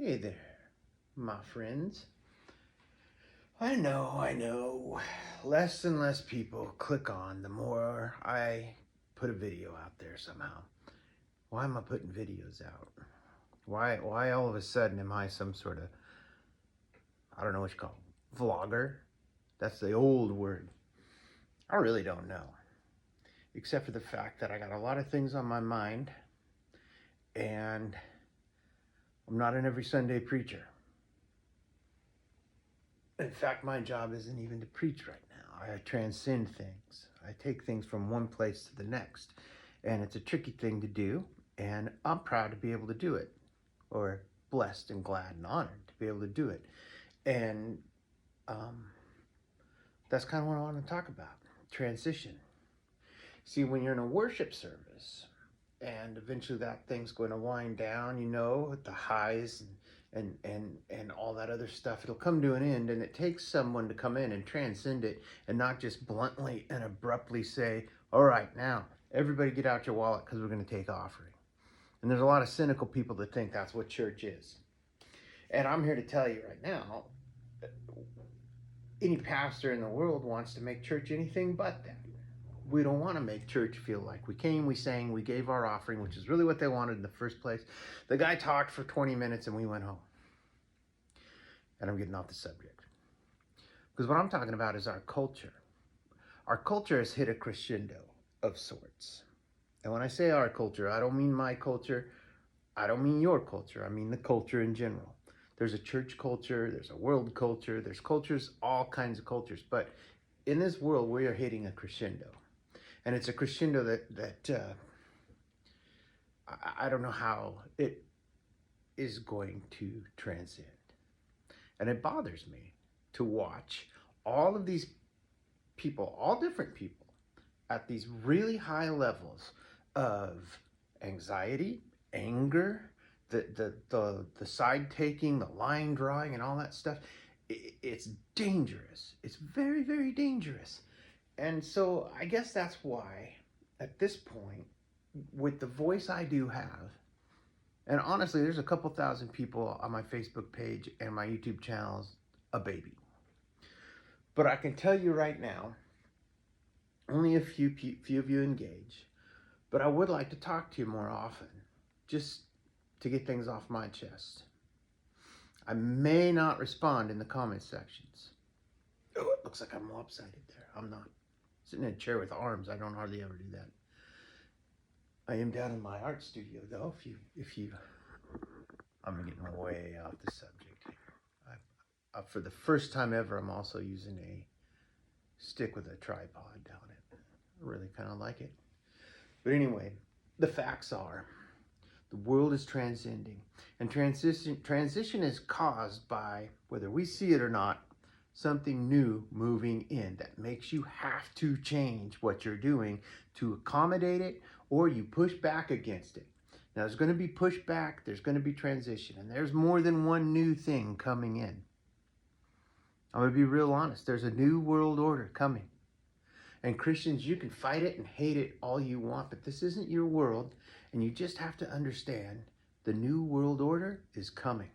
Hey there, my friends. I know. Less and less people click on the more I put a video out there somehow. Why am I putting videos out? Why all of a sudden am I some sort of, I don't know what you call it, vlogger? That's the old word. I really don't know. Except for the fact that I got a lot of things on my mind and I'm not an every Sunday preacher. In fact, my job isn't even to preach right now. I transcend things. I take things from one place to the next. And it's a tricky thing to do. And I'm proud to be able to do it. Or blessed and glad and honored to be able to do it. And um, that's kind of what I want to talk about. Transition. See, when you're in a worship service, and eventually that thing's going to wind down, with the highs and all that other stuff. It'll come to an end, and it takes someone to come in and transcend it and not just bluntly and abruptly say, all right, now everybody get out your wallet because we're going to take offering. And there's a lot of cynical people that think that's what church is. And I'm here to tell you right now, any pastor in the world wants to make church anything but that. We don't want to make church feel like we came, we sang, we gave our offering, which is really what they wanted in the first place. The guy talked for 20 minutes and we went home. And I'm getting off the subject. Because what I'm talking about is our culture. Our culture has hit a crescendo of sorts. And when I say our culture, I don't mean my culture. I don't mean your culture. I mean the culture in general. There's a church culture. There's a world culture. There's cultures, all kinds of cultures. But in this world, we are hitting a crescendo. And it's a crescendo that I don't know how it is going to transcend. And it bothers me to watch all of these people, all different people, at these really high levels of anxiety, anger, the side taking, the line drawing, and all that stuff. It's dangerous. It's very, very dangerous. And so I guess that's why, at this point, with the voice I do have, and honestly, there's a couple thousand people on my Facebook page and my YouTube channels, a baby. But I can tell you right now, only a few of you engage. But I would like to talk to you more often, just to get things off my chest. I may not respond in the comment sections. Oh, it looks like I'm lopsided there. I'm not. Sitting in a chair with arms, I don't hardly ever do that. I am down in my art studio, though. I'm getting way off the subject. For the first time ever, I'm also using a stick with a tripod down it. I really kind of like it. But anyway, the facts are, the world is transcending. And transition is caused by, whether we see it or not, something new moving in that makes you have to change what you're doing to accommodate it, or you push back against it. Now, there's going to be pushback, there's going to be transition, and there's more than one new thing coming in. I'm going to be real honest. There's a new world order coming. And Christians, you can fight it and hate it all you want, but this isn't your world, and you just have to understand the new world order is coming.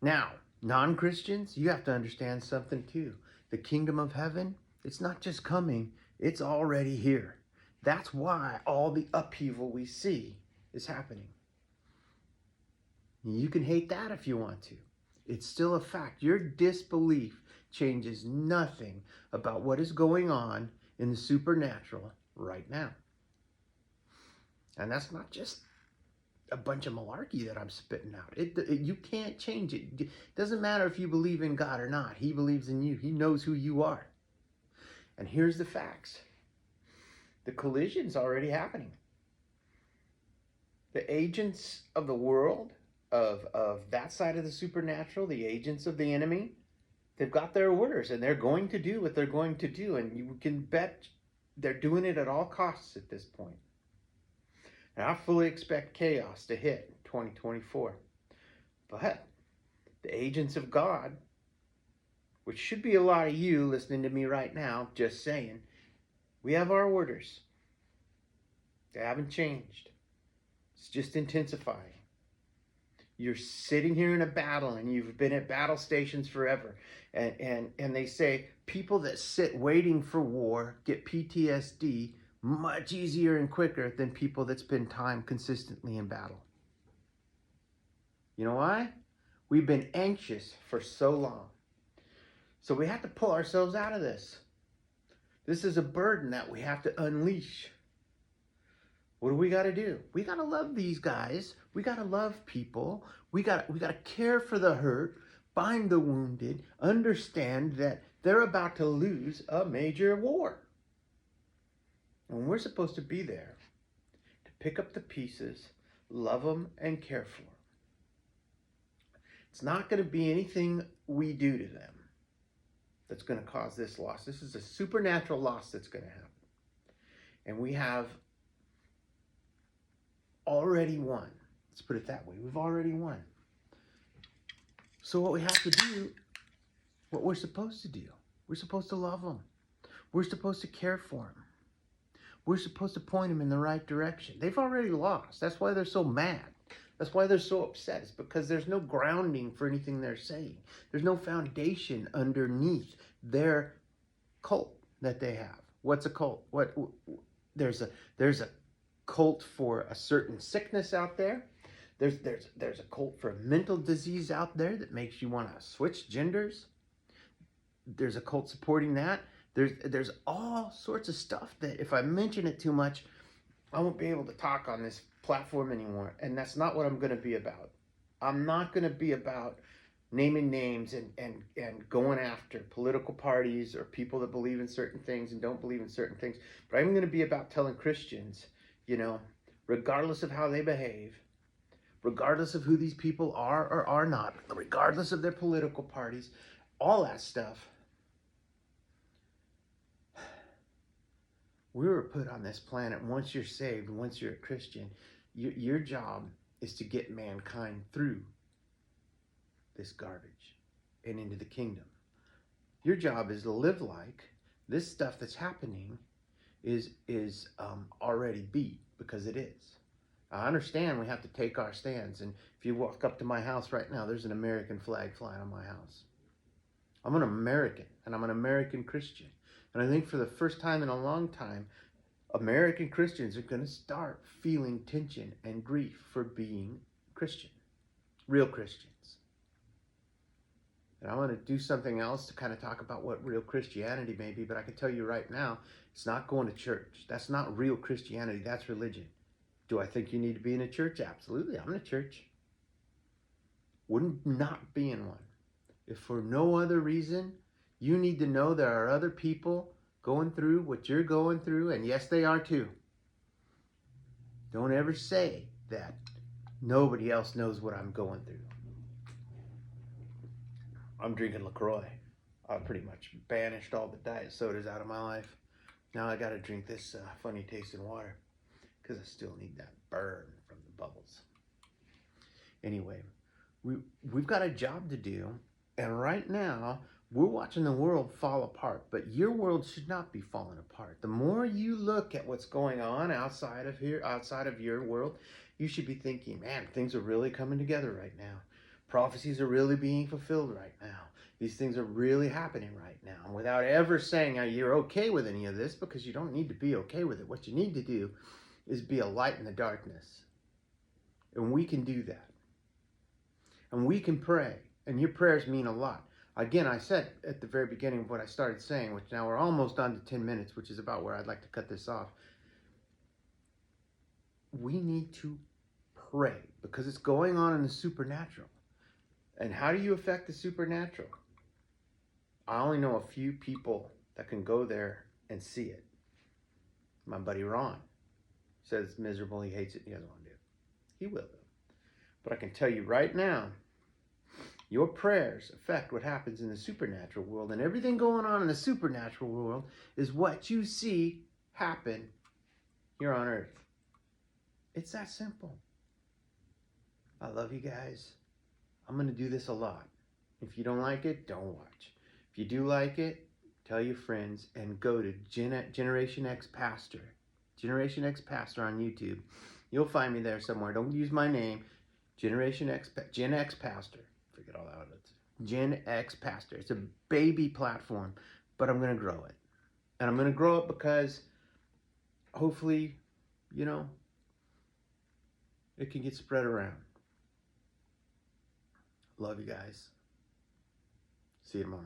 Now, non-Christians, you have to understand something too. The kingdom of heaven, it's not just coming, it's already here. That's why all the upheaval we see is happening. You can hate that if you want to. It's still a fact. Your disbelief changes nothing about what is going on in the supernatural right now. And that's not just a bunch of malarkey that I'm spitting out. You can't change it. It doesn't matter if you believe in God or not. He believes in you. He knows who you are. And here's the facts. The collision's already happening. The agents of the world, of that side of the supernatural, the agents of the enemy, they've got their orders and they're going to do what they're going to do. And you can bet they're doing it at all costs at this point. And I fully expect chaos to hit in 2024. But the agents of God, which should be a lot of you listening to me right now, just saying, we have our orders. They haven't changed. It's just intensifying. You're sitting here in a battle and you've been at battle stations forever. And they say people that sit waiting for war get PTSD much easier and quicker than people that spend time consistently in battle. You know why? We've been anxious for so long. So we have to pull ourselves out of this. This is a burden that we have to unleash. What do we got to do? We got to love these guys. We got to love people. We got to care for the hurt, find the wounded, understand that they're about to lose a major war. And we're supposed to be there to pick up the pieces, love them, and care for them. It's not going to be anything we do to them that's going to cause this loss. This is a supernatural loss that's going to happen. And we have already won. Let's put it that way. We've already won. So what we have to do, what we're supposed to do, we're supposed to love them. We're supposed to care for them. We're supposed to point them in the right direction. They've already lost. That's why they're so mad. That's why they're so upset. It's because there's no grounding for anything they're saying. There's no foundation underneath their cult that they have. What's a cult? There's a cult for a certain sickness out there. There's a cult for a mental disease out there that makes you want to switch genders. There's a cult supporting that. There's all sorts of stuff that if I mention it too much, I won't be able to talk on this platform anymore. And that's not what I'm going to be about. I'm not going to be about naming names and going after political parties or people that believe in certain things and don't believe in certain things. But I'm going to be about telling Christians, regardless of how they behave, regardless of who these people are or are not, regardless of their political parties, all that stuff. We were put on this planet. Once you're saved, once you're a Christian, your job is to get mankind through this garbage and into the kingdom. Your job is to live like this stuff that's happening is already beat, because it is. I understand we have to take our stands. And if you walk up to my house right now, there's an American flag flying on my house. I'm an American, and I'm an American Christian. And I think for the first time in a long time, American Christians are going to start feeling tension and grief for being Christian, real Christians. And I want to do something else to kind of talk about what real Christianity may be, but I can tell you right now, it's not going to church. That's not real Christianity. That's religion. Do I think you need to be in a church? Absolutely. I'm in a church. Wouldn't not be in one. If for no other reason, you need to know there are other people going through what you're going through, and yes, they are too. Don't ever say that nobody else knows what I'm going through. I'm drinking LaCroix. I pretty much banished all the diet sodas out of my life. Now I got to drink this funny tasting water because I still need that burn from the bubbles. Anyway, we've got a job to do, and right now we're watching the world fall apart, but your world should not be falling apart. The more you look at what's going on outside of your world, you should be thinking, man, things are really coming together right now. Prophecies are really being fulfilled right now. These things are really happening right now. And without ever saying you're okay with any of this, because you don't need to be okay with it. What you need to do is be a light in the darkness. And we can do that. And we can pray. And your prayers mean a lot. Again, I said at the very beginning of what I started saying, which now we're almost on to 10 minutes, which is about where I'd like to cut this off. We need to pray because it's going on in the supernatural. And how do you affect the supernatural? I only know a few people that can go there and see it. My buddy Ron says it's miserable, he hates it, and he doesn't want to do it. He will, though. But I can tell you right now, your prayers affect what happens in the supernatural world, and everything going on in the supernatural world is what you see happen here on earth. It's that simple. I love you guys. I'm going to do this a lot. If you don't like it, don't watch. If you do like it, tell your friends and go to Generation X Pastor. Generation X Pastor on YouTube. You'll find me there somewhere. Don't use my name. Gen X Pastor. Forget all that. Gen X Pastor. It's a baby platform, but I'm going to grow it. And I'm going to grow it because hopefully, you know, it can get spread around. Love you guys. See you tomorrow.